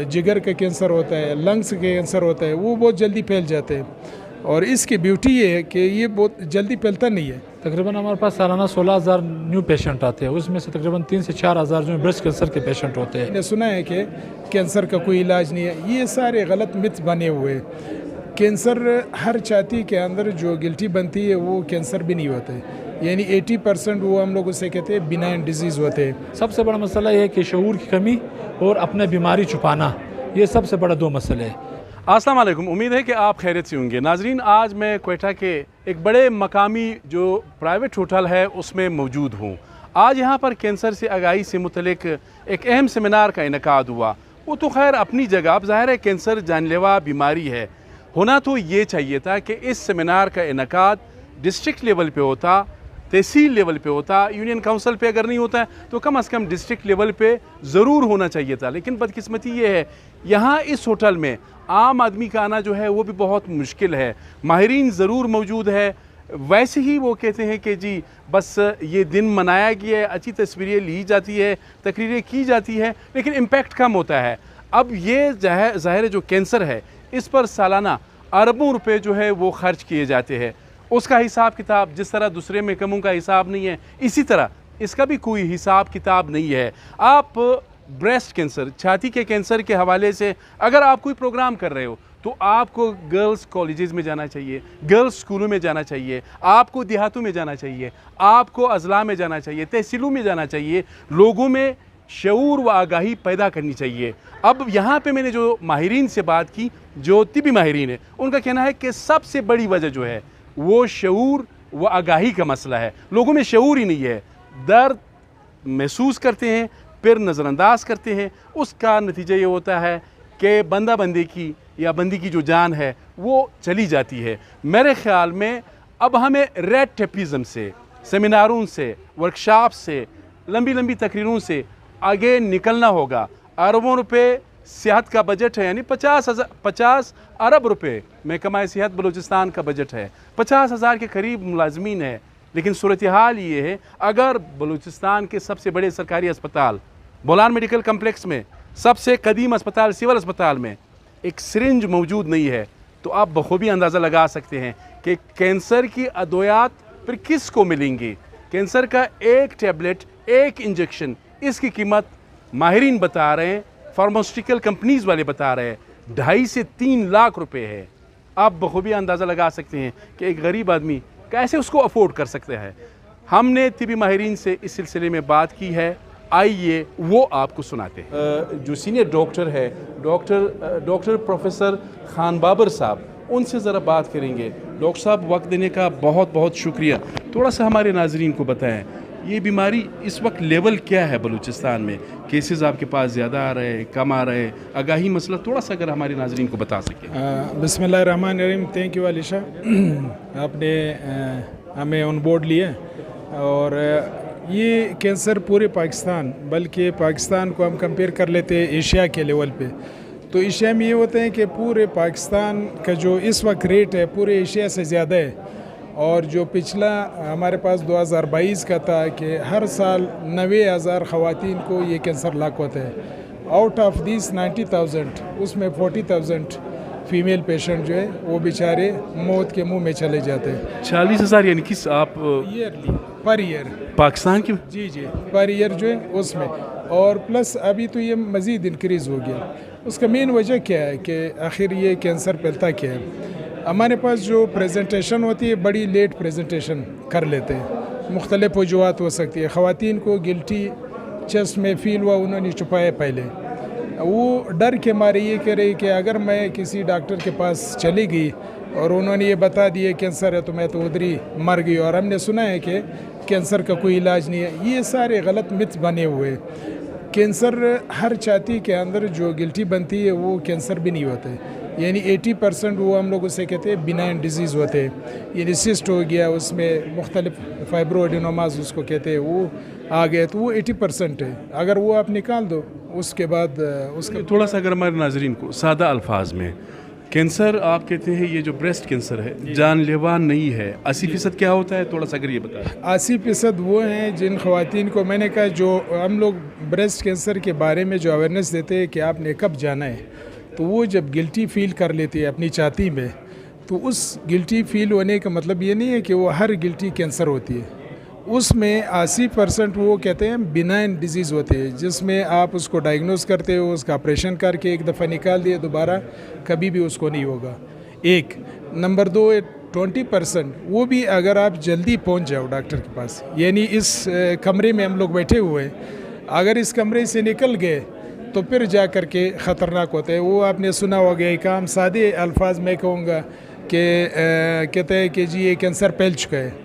जिगर का कैंसर होता है, लंग्स का कैंसर होता है, वो बहुत जल्दी फैल जाते हैं। और इसकी ब्यूटी ये है कि ये बहुत जल्दी फैलता नहीं है। तकरीबन हमारे पास सालाना 16,000 न्यू पेशेंट आते हैं, उसमें से तकरीबन 3 से 4,000 जो ब्रेस्ट कैंसर के पेशेंट होते हैं। मैंने सुना है कि कैंसर का कोई इलाज नहीं है, ये सारे गलत मिथ बने हुए हैं। कैंसर हर छाती के अंदर जो गिल्टी बनती है वो कैंसर भी नहीं होता है, यानी 80% वो हम लोग उसे कहते हैं बिनाइन डिजीज़ होते हैं। सबसे बड़ा मसला ये है कि शऊर की कमी और अपने बीमारी छुपाना, ये सबसे बड़ा 2 मसले हैं। अस्सलाम वालेकुम, उम्मीद है कि आप खैरियत से होंगे। नाजरीन, आज मैं क्वेटा के एक बड़े मकामी जो प्राइवेट होटल है उसमें मौजूद हूँ। आज यहाँ पर कैंसर से आगाही से मुतलिक एक अहम सेमिनार का इनेकाद हुआ। वो तो खैर अपनी जगह, अब ज़ाहिर है कैंसर जानलेवा बीमारी है, होना तो ये चाहिए था कि इस सेमिनार का इनेकाद डिस्ट्रिक्ट लेवल पे होता, तहसील लेवल पे होता, यूनियन काउंसिल पे अगर नहीं होता है तो कम से कम डिस्ट्रिक्ट लेवल पे ज़रूर होना चाहिए था। लेकिन बदकिस्मती ये है, यहाँ इस होटल में आम आदमी का आना जो है वो भी बहुत मुश्किल है। माहिरीन ज़रूर मौजूद है, वैसे ही वो कहते हैं कि जी बस ये दिन मनाया गया है, अच्छी तस्वीरें ली जाती है, तकरीरें की जाती है, लेकिन इम्पैक्ट कम होता है। अब ये ज़ाहिर जो कैंसर है इस पर सालाना अरबों रुपए जो है वो खर्च किए जाते हैं। उसका हिसाब किताब जिस तरह दूसरे महकमों का हिसाब नहीं है, इसी तरह इसका भी कोई हिसाब किताब नहीं है। आप ब्रेस्ट कैंसर, छाती के कैंसर के हवाले से अगर आप कोई प्रोग्राम कर रहे हो तो आपको गर्ल्स कॉलेजेस में जाना चाहिए, गर्ल्स स्कूलों में जाना चाहिए, आपको देहातों में जाना चाहिए, आपको अजला में जाना चाहिए, तहसीलों में जाना चाहिए, लोगों में शऊर व आगाही पैदा करनी चाहिए। अब यहाँ पे मैंने जो माहिरीन से बात की, जो तिबी माहिरीन है, उनका कहना है कि सबसे बड़ी वजह जो है वो शऊर व आगाही का मसला है। लोगों में शऊर ही नहीं है, दर्द महसूस करते हैं फिर नज़रअंदाज करते हैं। उसका नतीजा ये होता है कि बंदा बंदे की या बंदी की जो जान है वो चली जाती है। मेरे ख़्याल में अब हमें रेड टेपिज़म से, सेमिनारों से, वर्कशॉप से, लंबी लंबी तकरीरों से आगे निकलना होगा। अरबों रुपए सेहत का बजट है, यानी 50 अरब रुपए महकमा सेहत बलूचिस्तान का बजट है, 50,000 के करीब मुलाजमीन है। लेकिन सूरत हाल ये है, अगर बलूचिस्तान के सबसे बड़े सरकारी अस्पताल बोलान मेडिकल कम्प्लेक्स में, सबसे कदीम अस्पताल सिविल अस्पताल में एक सिरिंज मौजूद नहीं है, तो आप बखूबी अंदाज़ा लगा सकते हैं कि कैंसर की अद्वियात फिर किस को मिलेंगी। कैंसर का एक टैबलेट, एक इंजेक्शन, इसकी कीमत माहिरीन बता रहे हैं, फार्मास्यूटिकल कंपनीज़ वाले बता रहे हैं 2.5 से 3 लाख रुपए है। आप बखूबी अंदाज़ा लगा सकते हैं कि एक गरीब आदमी कैसे उसको अफोर्ड कर सकते हैं। हमने तिबी माहिरीन से इस सिलसिले में बात की है, आइए वो आपको सुनाते हैं। जो सीनियर डॉक्टर है, डॉक्टर प्रोफेसर खान बाबर साहब, उनसे ज़रा बात करेंगे। डॉक्टर साहब, वक्त देने का बहुत बहुत शुक्रिया। थोड़ा सा हमारे नाजरीन को बताएं, ये बीमारी इस वक्त लेवल क्या है बलूचिस्तान में? केसेस आपके पास ज़्यादा आ रहे हैं, कम आ रहे हैं? आगाही मसला थोड़ा सा अगर हमारे नाजरीन को बता सकें। बिस्मिल्लाहिर्रहमानिर्रहीम। थैंक यू अलीशा, आपने हमें ऑन बोर्ड लिया। और ये कैंसर पूरे पाकिस्तान, बल्कि पाकिस्तान को हम कंपेयर कर लेते हैं एशिया के लेवल पे, तो एशिया में ये होता है कि पूरे पाकिस्तान का जो इस वक्त रेट है पूरे एशिया से ज़्यादा है। और जो पिछला हमारे पास 2022 का था कि हर साल 90,000 ख़वातीन को ये कैंसर लाक होता है। आउट ऑफ दिस 90,000 उसमें 40,000 फीमेल पेशेंट जो है वो बेचारे मौत के मुंह में चले जाते हैं। 40,000 यानी कि आप ईयरली, पर ईयर पाकिस्तान की? जी, पर ईयर जो है उसमें। और प्लस अभी तो ये मज़ीद इंक्रीज़ हो गया। उसका मेन वजह क्या है कि आखिर ये कैंसर फैलता क्या है? हमारे पास जो प्रेजेंटेशन होती है बड़ी लेट प्रेजेंटेशन कर लेते हैं, मुख्तलिफ वजूहात हो सकती है। ख़वातीन को गिल्टी चेस्ट में फील हुआ, उन्होंने छुपाया पहले, वो डर के मारे ये कह रही कि अगर मैं किसी डॉक्टर के पास चली गई और उन्होंने ये बता दिया कैंसर है तो मैं तो उधर ही मर गई। और हमने सुना है कि कैंसर का कोई इलाज नहीं है। ये सारे गलत मिथ बने हुए हैं। कैंसर हर छाती के अंदर जो गिल्टी बनती है वो कैंसर भी नहीं होता है, यानी 80% वो हम लोग उसे कहते हैं बिनाइन डिजीज़ होते हैं। यानी सिस्ट हो गया, उसमें मुख्तलिफ फाइब्रोएडेनोमास उसको कहते हैं, वो आ गए तो वो 80% है। अगर वो आप निकाल दो उसके बाद उसका थोड़ा सा अगर हमारे नाजरीन को सादा अल्फाज में कैंसर आप कहते हैं ये जो ब्रेस्ट कैंसर है जानलेवा नहीं है, 80% क्या होता है, थोड़ा सा अगर ये बताएं। 80% वो हैं जिन ख़वातीन को मैंने कहा, जो हम लोग ब्रेस्ट कैंसर के बारे में जो अवेयरनेस देते हैं कि आपने कब जाना है, तो वो जब गिल्टी फील कर लेती है अपनी छाती में, तो उस गिल्टी फील होने का मतलब ये नहीं है कि वो हर गिल्टी कैंसर होती है। उसमें 80% वो कहते हैं बिनाइन डिजीज़ होते हैं, जिसमें आप उसको डायग्नोस करते हो, उसका ऑपरेशन करके एक दफ़ा निकाल दिए, दोबारा कभी भी उसको नहीं होगा। एक नंबर 2, 20% वो भी अगर आप जल्दी पहुंच जाओ डॉक्टर के पास, यानी इस कमरे में हम लोग बैठे हुए हैं, अगर इस कमरे से निकल गए तो फिर जा कर के ख़तरनाक होता है। वो आपने सुना होगा, एक आम सादे अल्फाज में कहूँगा कि कहते हैं कि जी ये कैंसर फैल चुका है।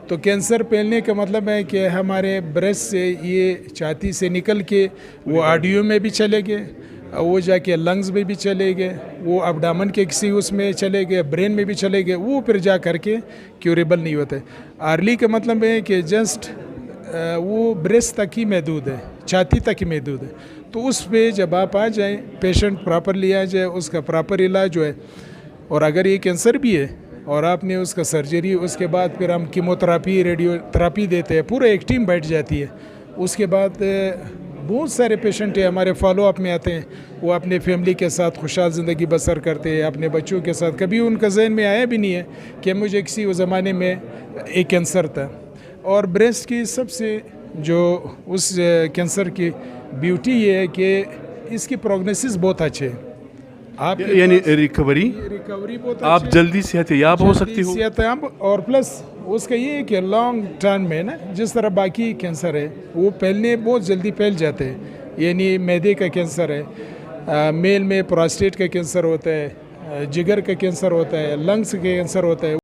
तो कैंसर फैलने का मतलब है कि हमारे ब्रेस्ट से ये छाती से निकल के वो आर्डियो में भी चले गए, वो जाके लंग्स में भी चले गए, वो अब्डामन के किसी उसमें चले गए, ब्रेन में भी चले गए, वो फिर जा कर के क्यूरेबल नहीं होते। अर्ली का मतलब है कि जस्ट वो ब्रेस्ट तक ही महदूद है, छाती तक ही महदूद है। तो उस पे जब आप आ जाएं, पेशेंट प्रॉपरली आ जाए, उसका प्रॉपर इलाज है, और अगर ये कैंसर भी है और आपने उसका सर्जरी, उसके बाद फिर हम कीमोथेरापी, रेडियोथेरापी देते हैं, पूरा एक टीम बैठ जाती है। उसके बाद बहुत सारे पेशेंट हैं हमारे फॉलो अप में आते हैं, वो अपने फैमिली के साथ खुशहाल ज़िंदगी बसर करते हैं, अपने बच्चों के साथ। कभी उनका जहन में आया भी नहीं है कि मुझे किसी ज़माने में एक कैंसर था। और ब्रेस्ट की सबसे जो उस कैंसर की ब्यूटी ये है कि इसकी प्रोग्नोसिस बहुत अच्छे है, आप यानी रिकवरी बहुत आप अच्छी है। जल्दी सेहतयाब हो सकती हो। सेहतयाब, और प्लस उसका ये है कि लॉन्ग टर्म में ना, जिस तरह बाकी कैंसर है वो फैलने बहुत जल्दी फैल जाते हैं, यानी मैदे का कैंसर है, मेल में प्रोस्टेट का कैंसर होता है, जिगर का कैंसर होता है, लंग्स का कैंसर होता है।